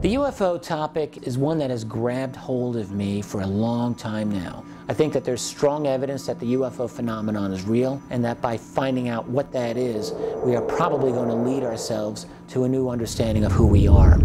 The UFO topic is one that has grabbed hold of me for a long time now. I think that there's strong evidence that the UFO phenomenon is real, and that by finding out what that is, we are probably going to lead ourselves to a new understanding of who we are.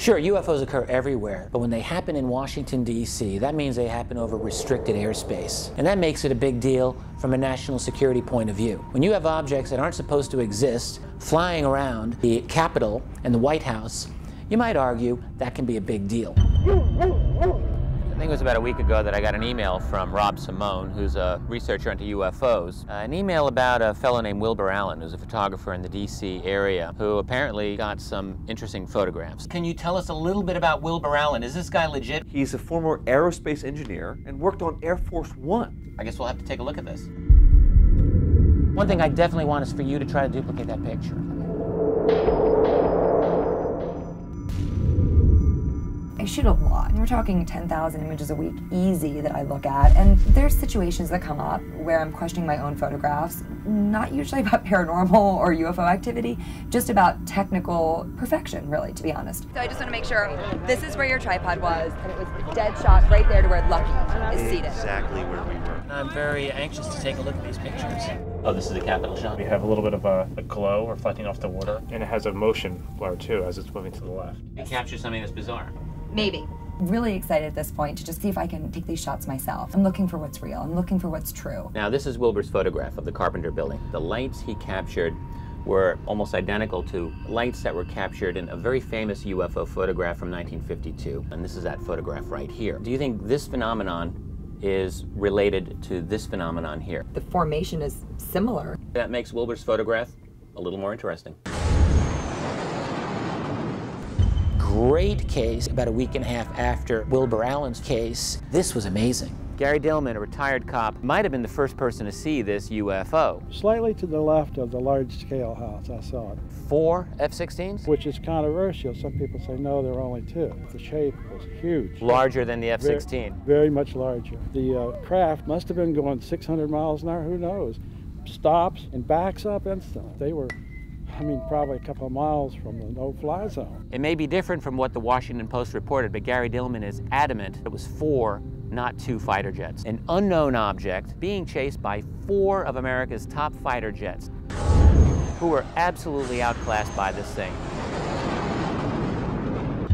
Sure, UFOs occur everywhere, but when they happen in Washington, D.C., that means they happen over restricted airspace. And that makes it a big deal from a national security point of view. When you have objects that aren't supposed to exist flying around the Capitol and the White House, you might argue that can be a big deal. I think it was about a week ago that I got an email from Rob Simone, who's a researcher into UFOs. An email about a fellow named Wilbur Allen, who's a photographer in the D.C. area, who apparently got some interesting photographs. Can you tell us a little bit about Wilbur Allen? Is this guy legit? He's a former aerospace engineer and worked on Air Force One. I guess we'll have to take a look at this. One thing I definitely want is for you to try to duplicate that picture. I shoot a lot. We're talking 10,000 images a week, easy, that I look at. And there's situations that come up where I'm questioning my own photographs, not usually about paranormal or UFO activity, just about technical perfection, really, to be honest. So I just want to make sure this is where your tripod was, and it was dead shot right there to where Lucky is seated. Exactly where we were. I'm very anxious to take a look at these pictures. Oh, this is the Capitol shot? We have a little bit of a glow reflecting off the water, and it has a motion blur, too, as it's moving to the left. It captures something that's bizarre. Maybe. Really excited at this point to just see if I can take these shots myself. I'm looking for what's real. I'm looking for what's true. Now, this is Wilbur's photograph of the Carpenter Building. The lights he captured were almost identical to lights that were captured in a very famous UFO photograph from 1952. And this is that photograph right here. Do you think this phenomenon is related to this phenomenon here? The formation is similar. That makes Wilbur's photograph a little more interesting. Great case about a week and a half after Wilbur Allen's case. This was amazing. Gary Dillman, a retired cop, might have been the first person to see this UFO. Slightly to the left of the large-scale house, I saw it. 4 F-16s? Which is controversial. Some people say, no, there are only 2. The shape was huge. Larger than the F-16? Very much larger. The craft must have been going 600 miles an hour, who knows? Stops and backs up instantly. They were, probably a couple of miles from the no-fly zone. It may be different from what the Washington Post reported, but Gary Dillman is adamant it was 4, not 2 fighter jets. An unknown object being chased by 4 of America's top fighter jets, who were absolutely outclassed by this thing.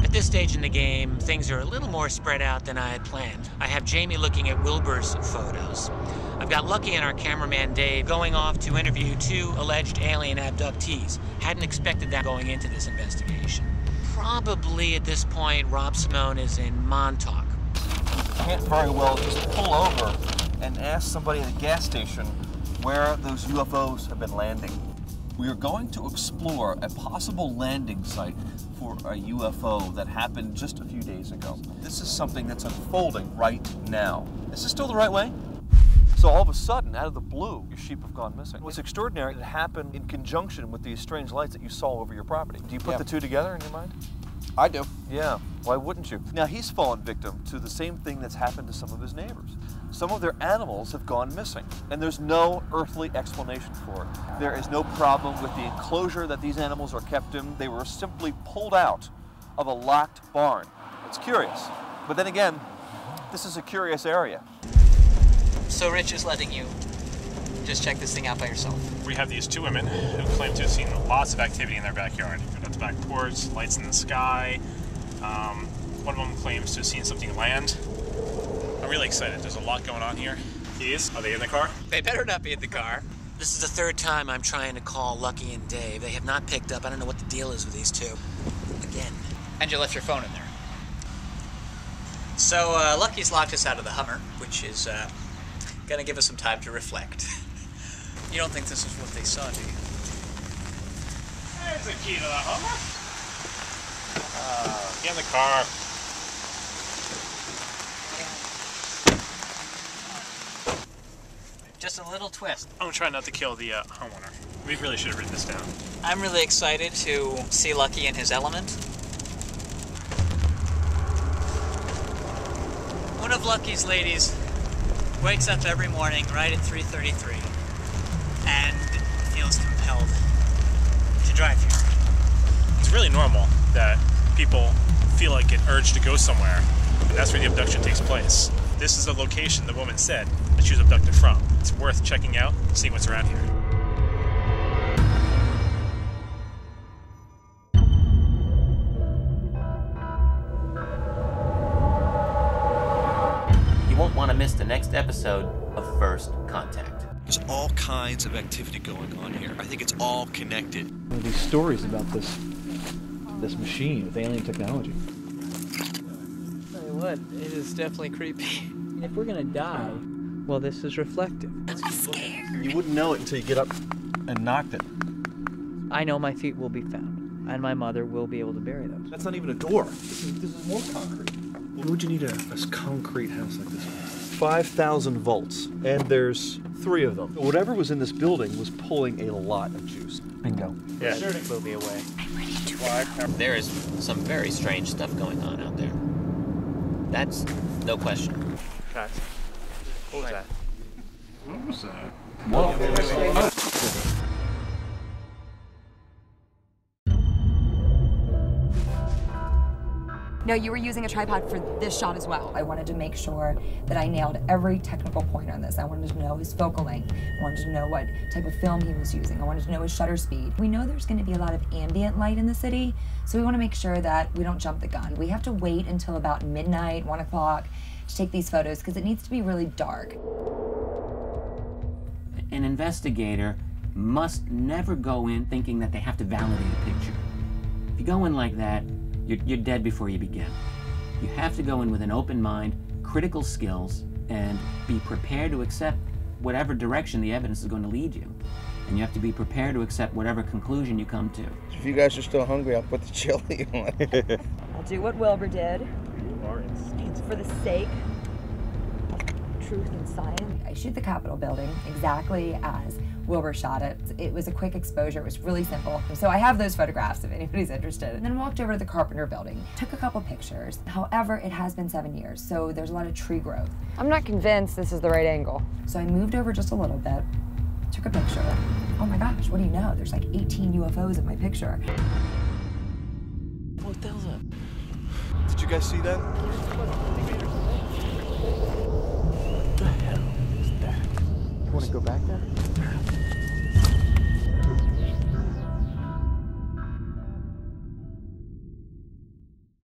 At this stage in the game, things are a little more spread out than I had planned. I have Jamie looking at Wilbur's photos. I've got Lucky and our cameraman Dave going off to interview 2 alleged alien abductees. Hadn't expected that going into this investigation. Probably at this point, Rob Simone is in Montauk. Can't very well just pull over and ask somebody at a gas station where those UFOs have been landing. We are going to explore a possible landing site for a UFO that happened just a few days ago. This is something that's unfolding right now. Is this still the right way? So all of a sudden, out of the blue, your sheep have gone missing. What's extraordinary, it happened in conjunction with these strange lights that you saw over your property. Do you put the 2 together in your mind? I do. Yeah, why wouldn't you? Now, he's fallen victim to the same thing that's happened to some of his neighbors. Some of their animals have gone missing, and there's no earthly explanation for it. There is no problem with the enclosure that these animals are kept in. They were simply pulled out of a locked barn. It's curious. But then again, this is a curious area. So Rich is letting you just check this thing out by yourself. We have these 2 women who claim to have seen lots of activity in their backyard. Got the back porch, lights in the sky. One of them claims to have seen something land. I'm really excited. There's a lot going on here. Keys, are they in the car? They better not be in the car. This is the 3rd time I'm trying to call Lucky and Dave. They have not picked up. I don't know what the deal is with these 2. Again. And you left your phone in there. So Lucky's locked us out of the Hummer, which is going to give us some time to reflect. You don't think this is what they saw, do you? There's the key to the Hummer. Get in the car. Just a little twist. I'm trying not to kill the homeowner. We really should have written this down. I'm really excited to see Lucky in his element. One of Lucky's ladies wakes up every morning right at 3:33 and feels compelled to drive here. It's really normal that people feel like an urge to go somewhere, and that's where the abduction takes place. This is the location the woman said that she was abducted from. It's worth checking out, seeing what's around here. You won't want to miss the next episode of First Contact. There's all kinds of activity going on here. I think it's all connected. These stories about this machine with alien technology. Tell you what, it is definitely creepy. If we're gonna die, well, this is reflective. I'm scared. You wouldn't know it until you get up and knocked it. I know my feet will be found, and my mother will be able to bury those. That's not even a door. This is more concrete. What would you need a concrete house like this? 5,000 volts, and there's 3 of them. Whatever was in this building was pulling a lot of juice. Bingo. Yeah, blew me away. I'm ready to There is some very strange stuff going on out there. That's no question. What was that? What was that? No, you were using a tripod for this shot as well. I wanted to make sure that I nailed every technical point on this. I wanted to know his focal length. I wanted to know what type of film he was using. I wanted to know his shutter speed. We know there's going to be a lot of ambient light in the city, so we want to make sure that we don't jump the gun. We have to wait until about midnight, 1 o'clock to take these photos because it needs to be really dark. An investigator must never go in thinking that they have to validate a picture. If you go in like that, you're dead before you begin. You have to go in with an open mind, critical skills, and be prepared to accept whatever direction the evidence is going to lead you. And you have to be prepared to accept whatever conclusion you come to. If you guys are still hungry, I'll put the chili on. I'll do what Wilbur did. For the sake of truth and science. I shoot the Capitol building exactly as Wilbur shot it. It was a quick exposure. It was really simple. So I have those photographs if anybody's interested. And then walked over to the Carpenter building, took a couple pictures. However, it has been 7 years, so there's a lot of tree growth. I'm not convinced this is the right angle. So I moved over just a little bit, took a picture. Oh my gosh, what do you know? There's like 18 UFOs in my picture. What the hell's that? Did you guys see that? What the hell is that? You want to go back there?